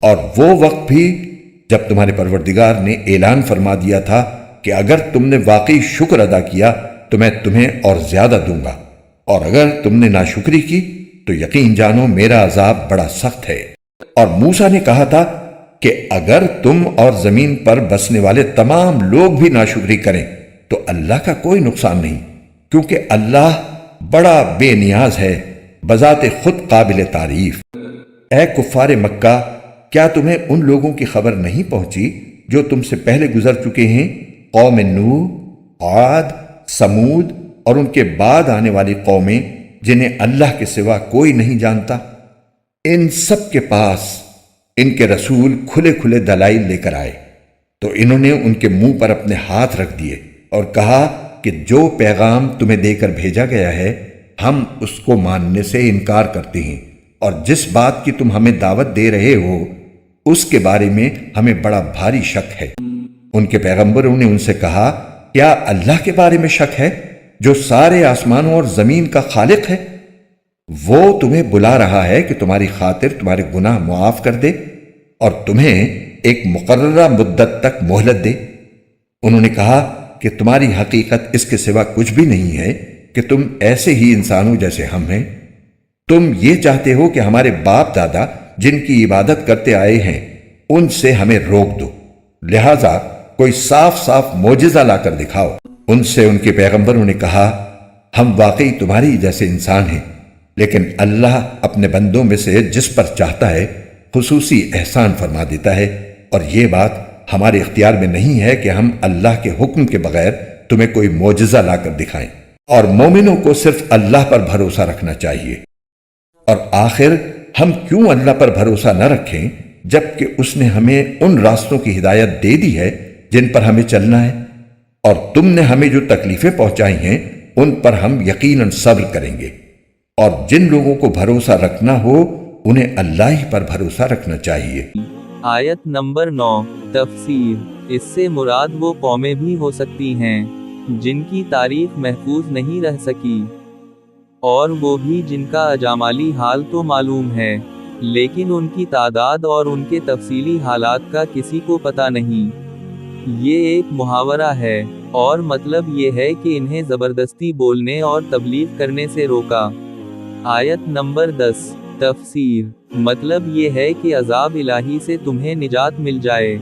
اور وہ وقت بھی جب تمہارے پروردگار نے اعلان فرما دیا تھا کہ اگر تم نے واقعی شکر ادا کیا تو میں تمہیں اور زیادہ دوں گا، اور اگر تم نے ناشکری کی تو یقین جانو میرا عذاب بڑا سخت ہے۔ اور موسیٰ نے کہا تھا کہ اگر تم اور زمین پر بسنے والے تمام لوگ بھی ناشکری کریں تو اللہ کا کوئی نقصان نہیں، کیونکہ اللہ بڑا بے نیاز ہے، بذات خود قابل تعریف۔ اے کفار مکہ، کیا تمہیں ان لوگوں کی خبر نہیں پہنچی جو تم سے پہلے گزر چکے ہیں، قوم نوح، عاد، سمود اور ان کے بعد آنے والی قومیں جنہیں اللہ کے سوا کوئی نہیں جانتا؟ ان سب کے پاس ان کے رسول کھلے کھلے دلائل لے کر آئے تو انہوں نے ان کے منہ پر اپنے ہاتھ رکھ دیے اور کہا کہ جو پیغام تمہیں دے کر بھیجا گیا ہے ہم اس کو ماننے سے انکار کرتے ہیں، اور جس بات کی تم ہمیں دعوت دے رہے ہو اس کے بارے میں ہمیں بڑا بھاری شک ہے۔ ان کے پیغمبروں نے ان سے کہا، کیا اللہ کے بارے میں شک ہے جو سارے آسمانوں اور زمین کا خالق ہے؟ وہ تمہیں بلا رہا ہے کہ تمہاری خاطر تمہارے گناہ معاف کر دے اور تمہیں ایک مقررہ مدت تک مہلت دے۔ انہوں نے کہا کہ تمہاری حقیقت اس کے سوا کچھ بھی نہیں ہے کہ تم ایسے ہی انسانوں جیسے ہم ہیں۔ تم یہ چاہتے ہو کہ ہمارے باپ دادا جن کی عبادت کرتے آئے ہیں ان سے ہمیں روک دو، لہذا کوئی صاف صاف معجزہ لا کر دکھاؤ۔ ان سے ان کے پیغمبروں نے کہا، ہم واقعی تمہاری جیسے انسان ہیں، لیکن اللہ اپنے بندوں میں سے جس پر چاہتا ہے خصوصی احسان فرما دیتا ہے، اور یہ بات ہمارے اختیار میں نہیں ہے کہ ہم اللہ کے حکم کے بغیر تمہیں کوئی معجزہ لا کر دکھائیں، اور مومنوں کو صرف اللہ پر بھروسہ رکھنا چاہیے۔ اور آخر ہم کیوں اللہ پر بھروسہ نہ رکھیں جبکہ اس نے ہمیں ان راستوں کی ہدایت دے دی ہے جن پر ہمیں چلنا ہے، اور تم نے ہمیں جو تکلیفیں پہنچائی ہیں ان پر ہم یقیناً صبر کریں گے۔ اور جن لوگوں کو بھروسہ رکھنا ہو انہیں اللہ ہی پر بھروسہ رکھنا چاہیے۔ آیت نمبر 9 تفسیر۔ اس سے مراد وہ قومیں بھی ہو سکتی ہیں جن کی تاریخ محفوظ نہیں رہ سکی، اور وہ بھی جن کا اجامالی حال تو معلوم ہے لیکن ان کی تعداد اور ان کے تفصیلی حالات کا کسی کو پتہ نہیں۔ یہ ایک محاورہ ہے اور مطلب یہ ہے کہ انہیں زبردستی بولنے اور تبلیغ کرنے سے روکا۔ آیت نمبر 10 تفسیر۔ مطلب یہ ہے کہ عذاب الہی سے تمہیں نجات مل جائے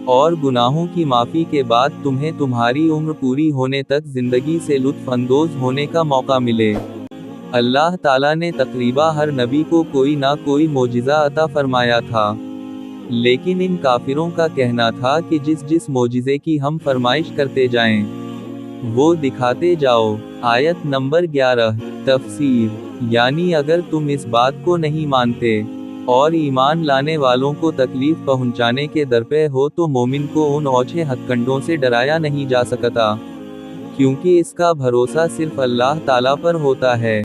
اور گناہوں کی معافی کے بعد تمہیں تمہاری عمر پوری ہونے تک زندگی سے لطف اندوز ہونے کا موقع ملے۔ اللہ تعالیٰ نے تقریباً ہر نبی کو کوئی نہ کوئی معجزہ عطا فرمایا تھا، لیکن ان کافروں کا کہنا تھا کہ جس معجزے کی ہم فرمائش کرتے جائیں وہ دکھاتے جاؤ۔ آیت نمبر 11 تفسیر۔ یعنی اگر تم اس بات کو نہیں مانتے اور ایمان لانے والوں کو تکلیف پہنچانے کے درپے ہو تو مومن کو ان اوچھے ہتھ کنڈوں سے ڈرایا نہیں جا سکتا، کیونکہ اس کا بھروسہ صرف اللہ تعالیٰ پر ہوتا ہے۔